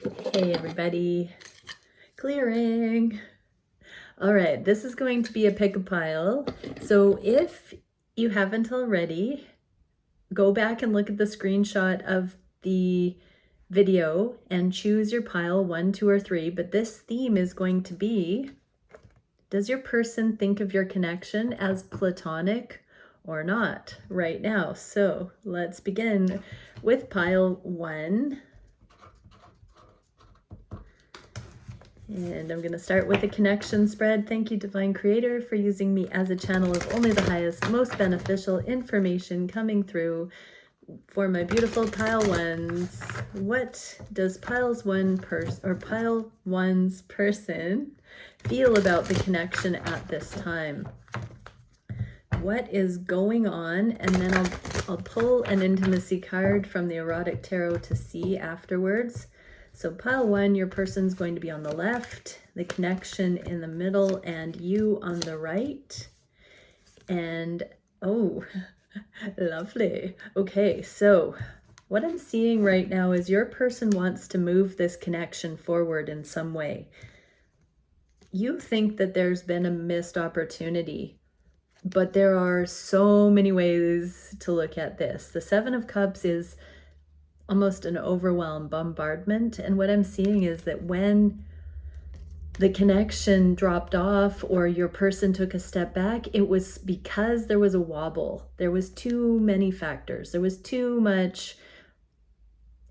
Hey everybody, clearing. All right, this is going to be a pick a pile. So if you haven't already, go back and look at the screenshot of the video and choose your pile 1, 2, or 3. But this theme is going to be, does your person think of your connection as platonic or not right now? So let's begin with pile 1. And I'm going to start with a connection spread. Thank you, Divine Creator, for using me as a channel of only the highest, most beneficial information coming through for my beautiful pile ones. What does pile one's person feel about the connection at this time? What is going on? And then I'll pull an intimacy card from the Erotic Tarot to see afterwards. So pile 1, your person's going to be on the left, the connection in the middle, and you on the right. And, oh, lovely. Okay, so what I'm seeing right now is your person wants to move this connection forward in some way. You think that there's been a missed opportunity, but there are so many ways to look at this. The Seven of Cups is almost an overwhelm, bombardment. And what I'm seeing is that when the connection dropped off or your person took a step back, it was because there was a wobble. There was too many factors. There was too much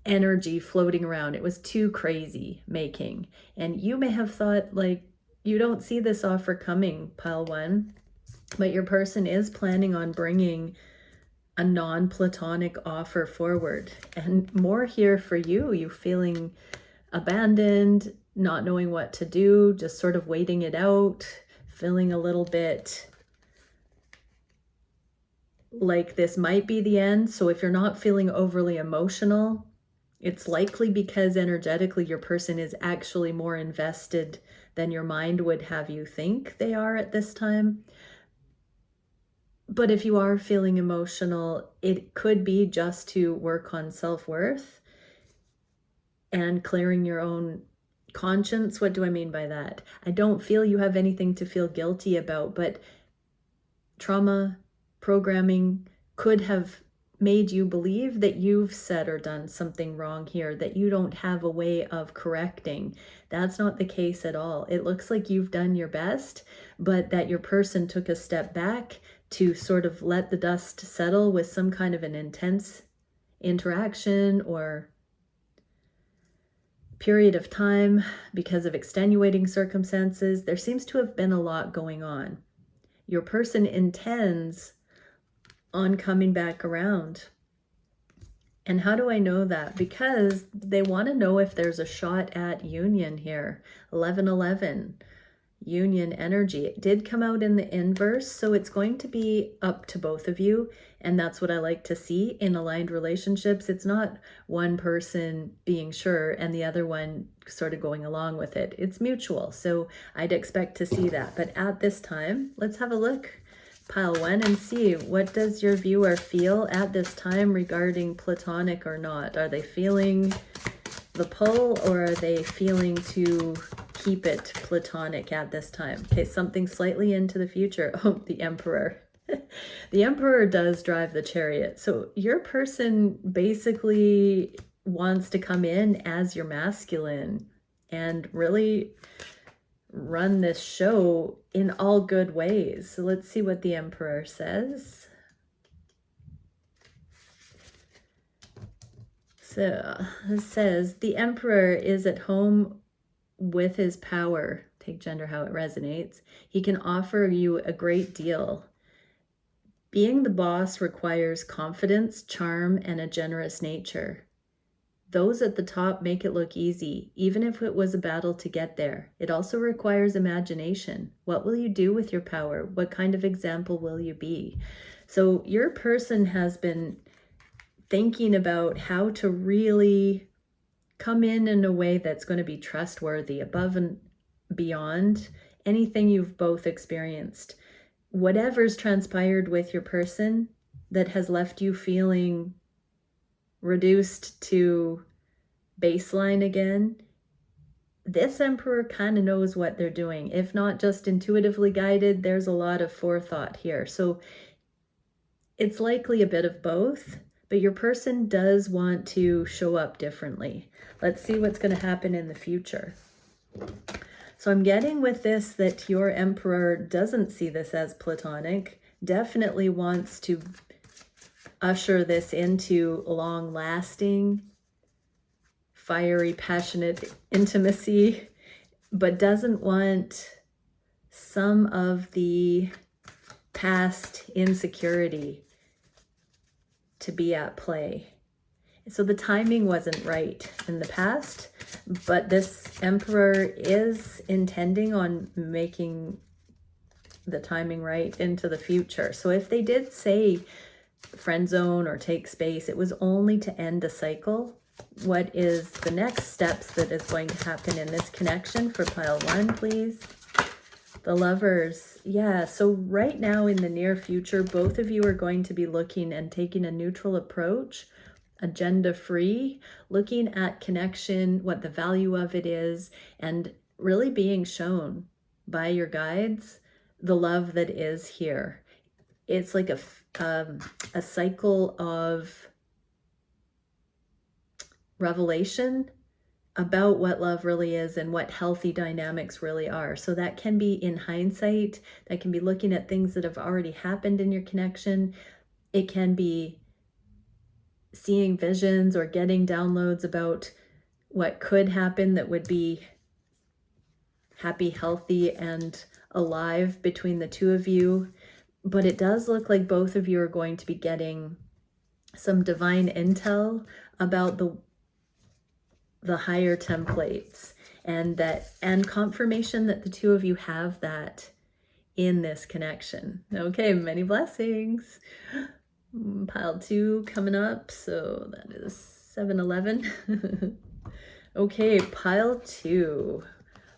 energy floating around. It was too crazy making. And you may have thought, like, you don't see this offer coming, pile 1, but your person is planning on bringing a non-platonic offer forward. And more here for you feeling abandoned, not knowing what to do, just sort of waiting it out, feeling a little bit like this might be the end. So if you're not feeling overly emotional, it's likely because energetically your person is actually more invested than your mind would have you think they are at this time. But if you are feeling emotional, it could be just to work on self-worth and clearing your own conscience. What do I mean by that? I don't feel you have anything to feel guilty about, but trauma, programming could have made you believe that you've said or done something wrong here, that you don't have a way of correcting. That's not the case at all. It looks like you've done your best, but that your person took a step back to sort of let the dust settle with some kind of an intense interaction or period of time because of extenuating circumstances. There seems to have been a lot going on. Your person intends on coming back around. And how do I know that? Because they want to know if there's a shot at union here. 1111. Union energy. It did come out in the inverse, so it's going to be up to both of you, and that's what I like to see in aligned relationships. It's not one person being sure and the other one sort of going along with it. It's mutual, so I'd expect to see that. But at this time, let's have a look, pile 1, and see, what does your viewer feel at this time regarding platonic or not? Are they feeling the pull, or are they feeling to keep it platonic at this time? Okay, something slightly into the future. Oh, the Emperor. The Emperor does drive the chariot. So your person basically wants to come in as your masculine and really run this show in all good ways. So let's see what the Emperor says. So it says, the Emperor is at home with his power. Take gender how it resonates. He can offer you a great deal. Being the boss requires confidence, charm, and a generous nature. Those at the top make it look easy, even if it was a battle to get there. It also requires imagination. What will you do with your power? What kind of example will you be? So your person has been thinking about how to really come in a way that's going to be trustworthy, above and beyond anything you've both experienced. Whatever's transpired with your person that has left you feeling reduced to baseline again, this Emperor kind of knows what they're doing. If not just intuitively guided, there's a lot of forethought here. So it's likely a bit of both, but your person does want to show up differently. Let's see what's going to happen in the future. So I'm getting with this that your Emperor doesn't see this as platonic, definitely wants to usher this into long-lasting, fiery, passionate intimacy, but doesn't want some of the past insecurity to be at play. So the timing wasn't right in the past, but this Emperor is intending on making the timing right into the future. So if they did say friend zone or take space, it was only to end a cycle. What is the next steps that is going to happen in this connection for pile 1, please? The Lovers. Yeah, so right now in the near future, both of you are going to be looking and taking a neutral approach, agenda-free, looking at connection, what the value of it is, and really being shown by your guides the love that is here. It's like a cycle of revelation about what love really is and what healthy dynamics really are. So that can be in hindsight, that can be looking at things that have already happened in your connection. It can be seeing visions or getting downloads about what could happen that would be happy, healthy, and alive between the two of you. But it does look like both of you are going to be getting some divine intel about the higher templates, and confirmation that the two of you have that in this connection. Okay, many blessings. Pile 2 coming up, so that is 7-11. Okay, pile 2.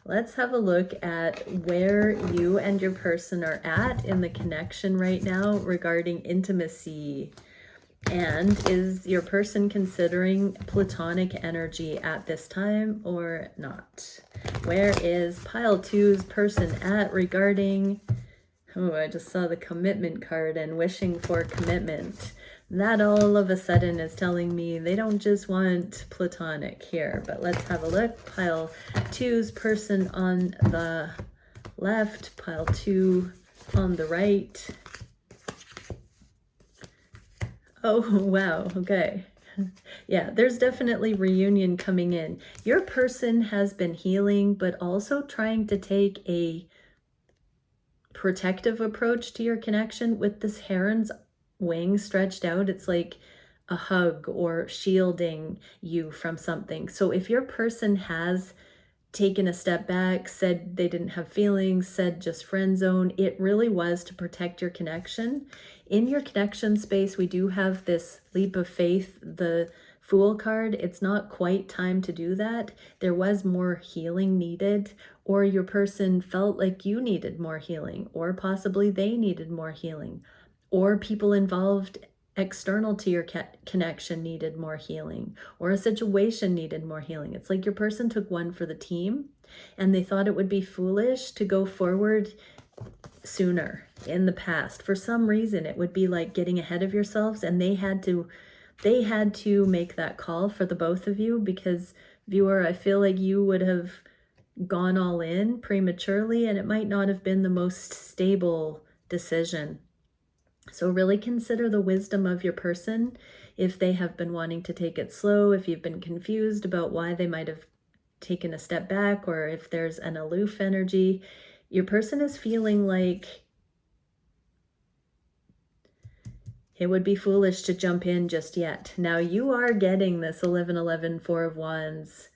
Let's have a look at where you and your person are at in the connection right now regarding intimacy. And is your person considering platonic energy at this time or not? Where is pile 2's person at regarding, oh, I just saw the commitment card and wishing for commitment. That all of a sudden is telling me they don't just want platonic here, but let's have a look. Pile 2's person on the left, pile 2 on the right. Oh, wow. Okay. Yeah, there's definitely reunion coming in. Your person has been healing, but also trying to take a protective approach to your connection with this heron's wing stretched out. It's like a hug or shielding you from something. So if your person has taken a step back, said they didn't have feelings, said just friend zone, it really was to protect your connection. In your connection space, we do have this leap of faith, the Fool card. It's not quite time to do that. There was more healing needed, or your person felt like you needed more healing, or possibly they needed more healing, or people involved external to your connection needed more healing, or a situation needed more healing. It's like your person took one for the team and they thought it would be foolish to go forward sooner in the past. For some reason, it would be like getting ahead of yourselves, and they had to make that call for the both of you, because viewer, I feel like you would have gone all in prematurely and it might not have been the most stable decision. So really consider the wisdom of your person. If they have been wanting to take it slow, if you've been confused about why they might have taken a step back, or if there's an aloof energy, your person is feeling like it would be foolish to jump in just yet. Now you are getting this 11-11 4 of Wands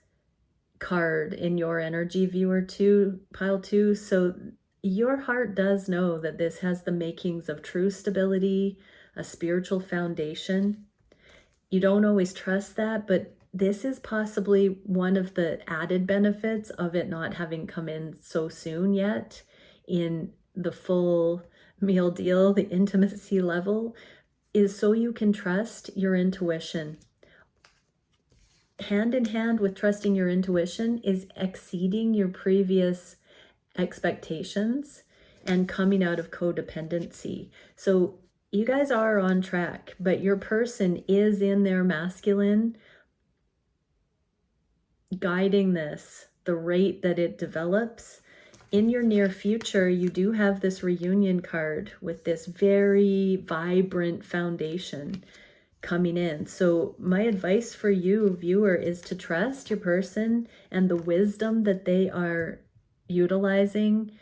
card in your energy, viewer 2, pile 2. So your heart does know that this has the makings of true stability, a spiritual foundation. You don't always trust that, but this is possibly one of the added benefits of it not having come in so soon yet in the full meal deal, the intimacy level, is so you can trust your intuition. hand in hand with trusting your intuition is exceeding your previous expectations and coming out of codependency. So you guys are on track, but your person is in their masculine, guiding this, the rate that it develops. In your near future, you do have this reunion card with this very vibrant foundation coming in. So my advice for you, viewer, is to trust your person and the wisdom that they are utilizing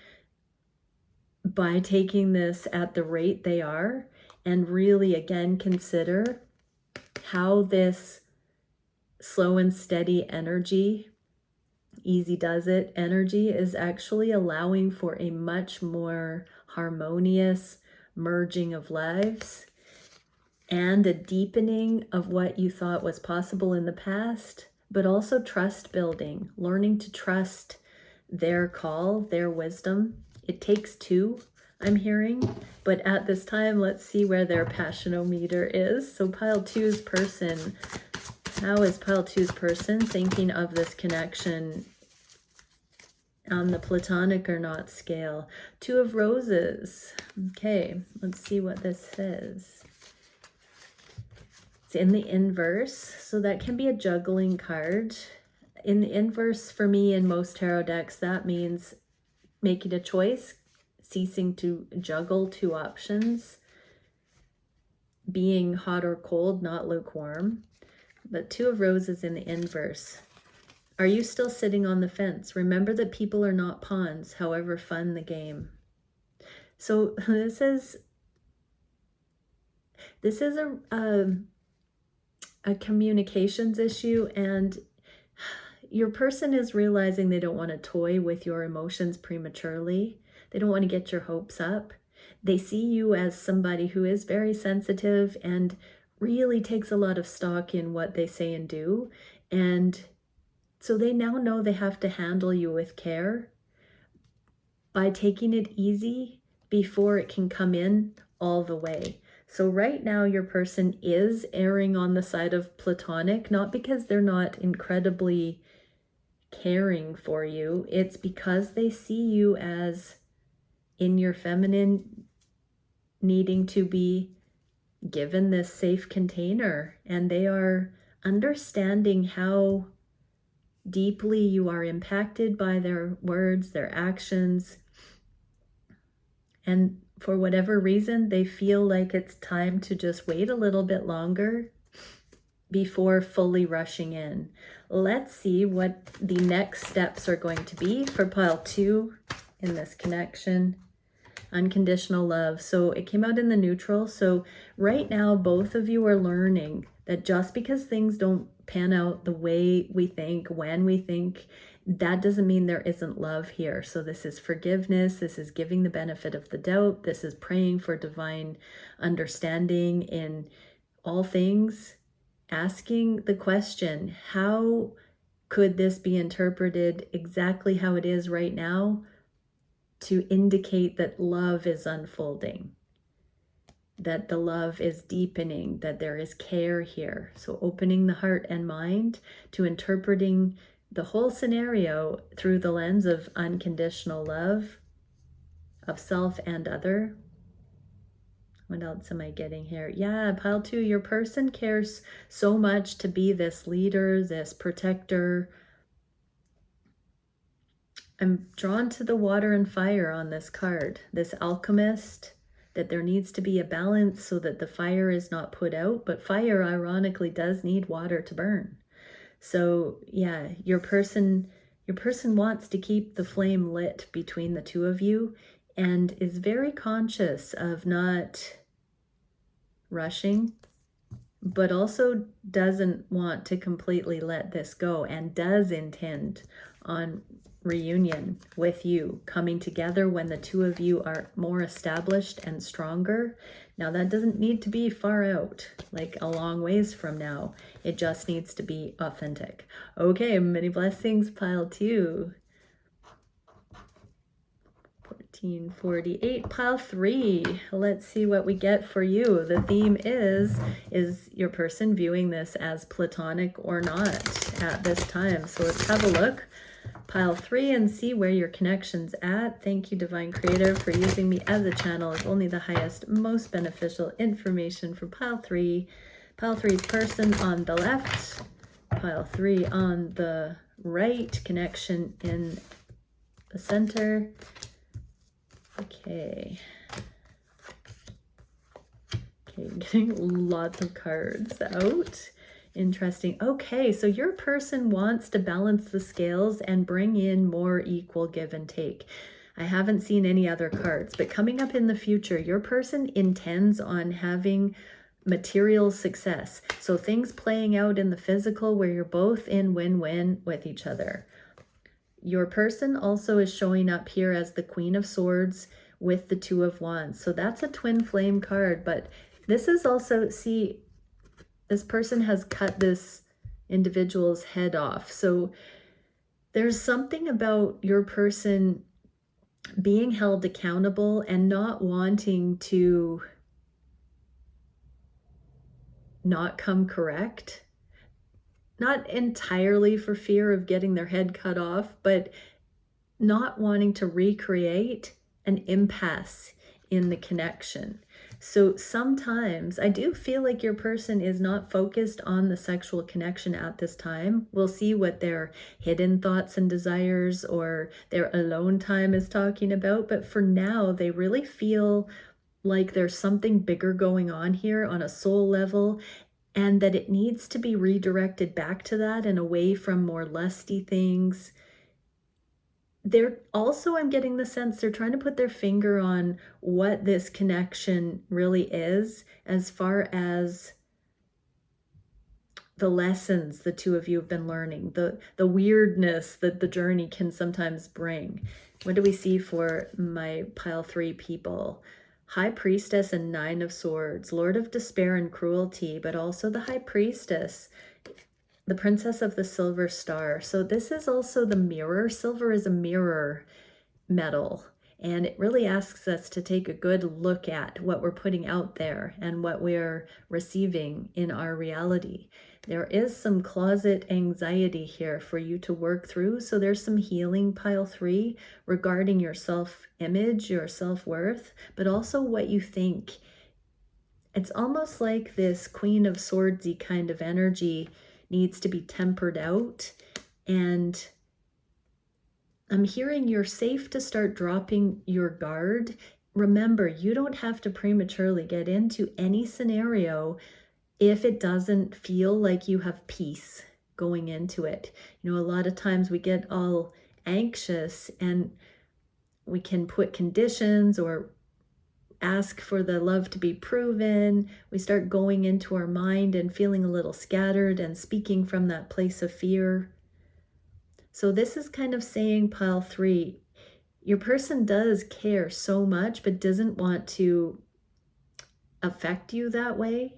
by taking this at the rate they are, and really again consider how this slow and steady energy, easy does it energy, is actually allowing for a much more harmonious merging of lives and a deepening of what you thought was possible in the past, but also trust building, learning to trust their call, their wisdom. It takes two, I'm hearing, but at this time, let's see where their passionometer is. So pile two's person, how is pile two's person thinking of this connection on the platonic or not scale? Two of roses. Okay, let's see what this says. It's in the inverse, so that can be a juggling card. In the inverse, for me, in most tarot decks, that means making a choice, ceasing to juggle two options, being hot or cold, not lukewarm. But two of roses in the inverse. Are you still sitting on the fence? Remember that people are not pawns, however fun the game. So this is a communications issue, and your person is realizing they don't want to toy with your emotions prematurely. They don't want to get your hopes up. They see you as somebody who is very sensitive and really takes a lot of stock in what they say and do. And so they now know they have to handle you with care by taking it easy before it can come in all the way. So right now your person is erring on the side of platonic, not because they're not incredibly caring for you. It's because they see you as in your feminine, needing to be given this safe container, and they are understanding how deeply you are impacted by their words, their actions, and for whatever reason, they feel like it's time to just wait a little bit longer before fully rushing in. Let's see what the next steps are going to be for pile two in this connection. Unconditional love. So it came out in the neutral. So right now, both of you are learning that just because things don't pan out the way we think, when we think, that doesn't mean there isn't love here. So this is forgiveness. This is giving the benefit of the doubt. This is praying for divine understanding in all things. Asking the question, how could this be interpreted exactly how it is right now to indicate that love is unfolding, that the love is deepening, that there is care here. So opening the heart and mind to interpreting the whole scenario through the lens of unconditional love of self and other. What else am I getting here? Yeah, pile two, your person cares so much to be this leader, this protector. I'm drawn to the water and fire on this card, this alchemist, that there needs to be a balance so that the fire is not put out, but fire ironically does need water to burn. So yeah, your person wants to keep the flame lit between the two of you and is very conscious of not rushing, but also doesn't want to completely let this go and does intend on reunion with you, coming together when the two of you are more established and stronger. Now that doesn't need to be far out, like a long ways from now. It just needs to be authentic. Okay, many blessings, pile two. 1948, pile 3. Let's see what we get for you. The theme is your person viewing this as platonic or not at this time? So let's have a look. Pile 3 and see where your connection's at. Thank you, Divine Creator, for using me as a channel of only the highest, most beneficial information for pile 3. Pile 3's person on the left, pile 3 on the right, connection in the center. Okay, getting lots of cards out. Interesting. Okay, so your person wants to balance the scales and bring in more equal give and take. I haven't seen any other cards, but coming up in the future, your person intends on having material success. So things playing out in the physical where you're both in win-win with each other. Your person also is showing up here as the Queen of Swords with the Two of Wands. So that's a twin flame card, but this is also, see, this person has cut this individual's head off. So there's something about your person being held accountable and not wanting to not come correct. Not entirely for fear of getting their head cut off, but not wanting to recreate an impasse in the connection. So sometimes I do feel like your person is not focused on the sexual connection at this time. We'll see what their hidden thoughts and desires or their alone time is talking about. But for now, they really feel like there's something bigger going on here on a soul level, and that it needs to be redirected back to that and away from more lusty things. They're also, I'm getting the sense they're trying to put their finger on what this connection really is, as far as the lessons the two of you have been learning, the weirdness that the journey can sometimes bring. What do we see for my pile 3 people? High Priestess and 9 of Swords, Lord of Despair and Cruelty, but also the High Priestess, the Princess of the Silver Star. So this is also the mirror. Silver is a mirror metal, and it really asks us to take a good look at what we're putting out there and what we're receiving in our reality. There is some closet anxiety here for you to work through. So there's some healing, pile 3, regarding your self-image, your self-worth, but also what you think. It's almost like this Queen of Swordsy kind of energy needs to be tempered out. And I'm hearing you're safe to start dropping your guard. Remember, you don't have to prematurely get into any scenario if it doesn't feel like you have peace going into it. You know, a lot of times we get all anxious and we can put conditions or ask for the love to be proven. We start going into our mind and feeling a little scattered and speaking from that place of fear. So this is kind of saying, pile 3, your person does care so much, but doesn't want to affect you that way.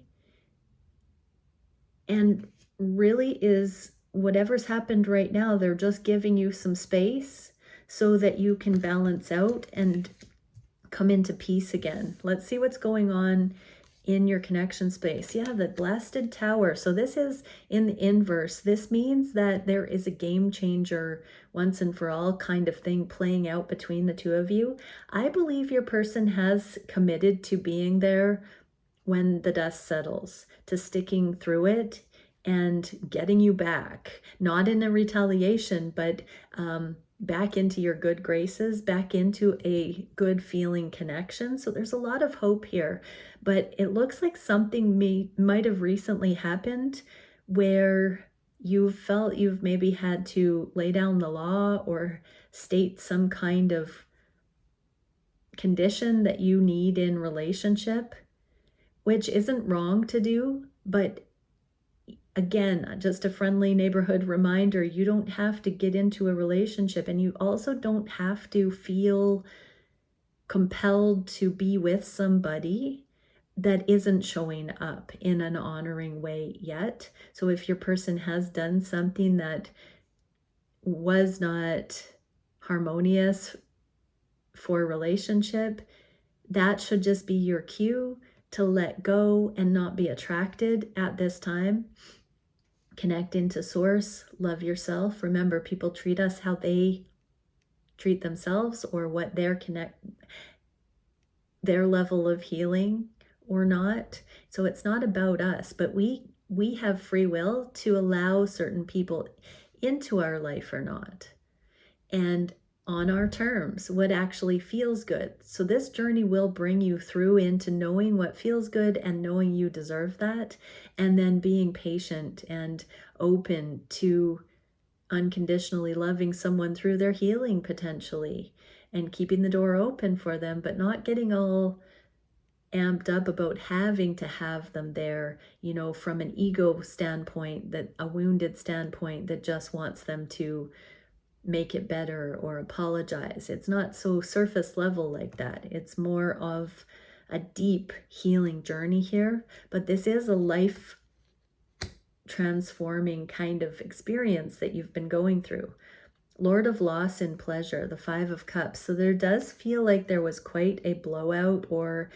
And really is whatever's happened right now, they're just giving you some space so that you can balance out and come into peace again. Let's see what's going on in your connection space. Yeah, the Blasted Tower. So this is in the inverse. This means that there is a game changer, once and for all kind of thing playing out between the two of you. I believe your person has committed to being there when the dust settles, to sticking through it and getting you back, not in a retaliation, but back into your good graces, back into a good feeling connection. So there's a lot of hope here, but it looks like something might have recently happened where you felt you've maybe had to lay down the law or state some kind of condition that you need in relationship, which isn't wrong to do, but again, just a friendly neighborhood reminder, you don't have to get into a relationship, and you also don't have to feel compelled to be with somebody that isn't showing up in an honoring way yet. So if your person has done something that was not harmonious for relationship, that should just be your cue to let go and not be attracted at this time. Connect into source, love yourself. Remember, people treat us how they treat themselves, or what their level of healing or not. So it's not about us, but we have free will to allow certain people into our life or not, and on our terms, what actually feels good. So this journey will bring you through into knowing what feels good and knowing you deserve that, and then being patient and open to unconditionally loving someone through their healing potentially, and keeping the door open for them, but not getting all amped up about having to have them there, you know, from an ego standpoint, that a wounded standpoint that just wants them to make it better or apologize. It's not so surface level like that. It's more of a deep healing journey here, but this is a life transforming kind of experience that you've been going through. Lord of loss and pleasure, the 5 of Cups. So there does feel like there was quite a blowout, or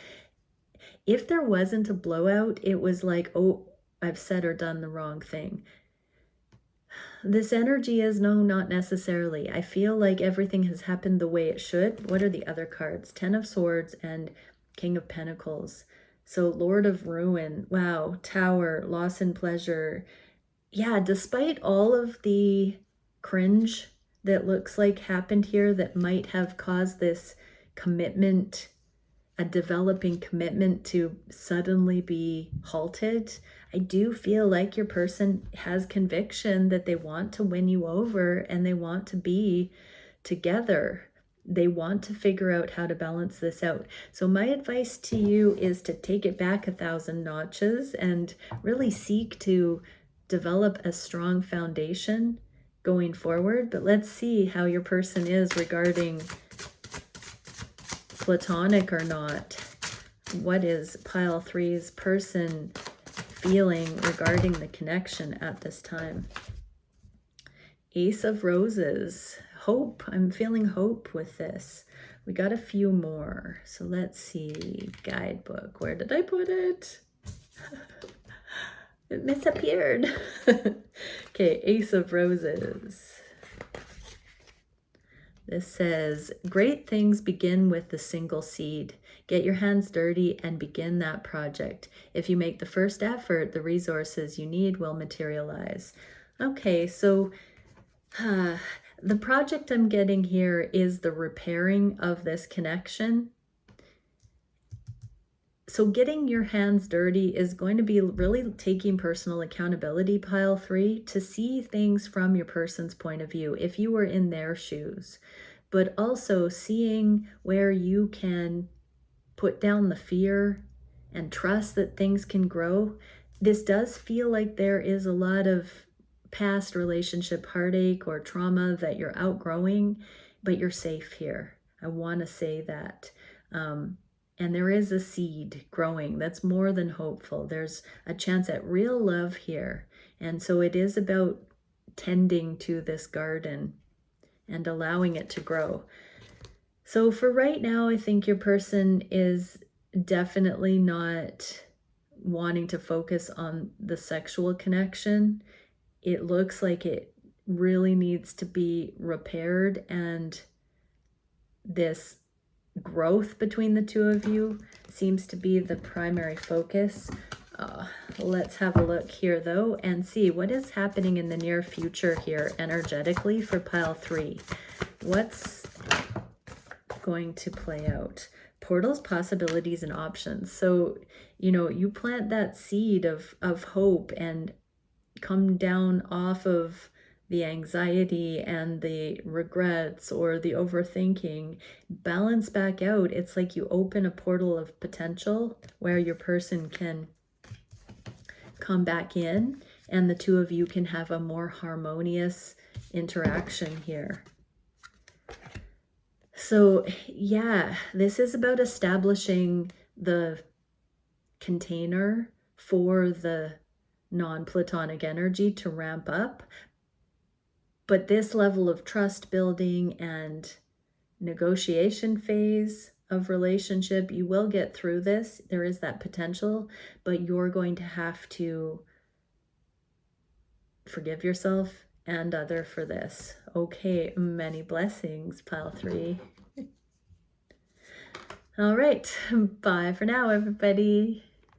if there wasn't a blowout, it was like, oh, I've said or done the wrong thing. This energy is no, not necessarily. I feel like everything has happened the way it should. What are the other cards? 10 of Swords and King of Pentacles. So Lord of Ruin, wow, Tower, loss and pleasure. Yeah, despite all of the cringe that looks like happened here that might have caused this commitment, a developing commitment, to suddenly be halted, I do feel like your person has conviction that they want to win you over and they want to be together. They want to figure out how to balance this out. So my advice to you is to take it back 1,000 notches and really seek to develop a strong foundation going forward. But let's see how your person is regarding platonic or not. What is pile 3's person feeling regarding the connection at this time? Ace of Roses. Hope. I'm feeling hope with this. We got a few more. So let's see. Guidebook. Where did I put it? It disappeared. Okay, Ace of Roses. This says, great things begin with the single seed. Get your hands dirty and begin that project. If you make the first effort, the resources you need will materialize. Okay, so the project I'm getting here is the repairing of this connection. So getting your hands dirty is going to be really taking personal accountability, pile 3, to see things from your person's point of view, if you were in their shoes, but also seeing where you can put down the fear and trust that things can grow. This does feel like there is a lot of past relationship heartache or trauma that you're outgrowing, but you're safe here. I want to say that. And there is a seed growing that's more than hopeful. There's a chance at real love here. And so it is about tending to this garden and allowing it to grow. So for right now, I think your person is definitely not wanting to focus on the sexual connection. It looks like it really needs to be repaired, and this growth between the two of you seems to be the primary focus. Let's have a look here though and see what is happening in the near future here energetically for pile 3. What's going to play out? Portals, possibilities, and options. So, you know, you plant that seed of hope and come down off of the anxiety and the regrets or the overthinking, balance back out. It's like you open a portal of potential where your person can come back in and the two of you can have a more harmonious interaction here. So yeah, this is about establishing the container for the non-platonic energy to ramp up. But this level of trust building and negotiation phase of relationship. You will get through this. There is that potential, but you're going to have to forgive yourself and other for this. Okay, many blessings, pile 3. All right, bye for now, everybody.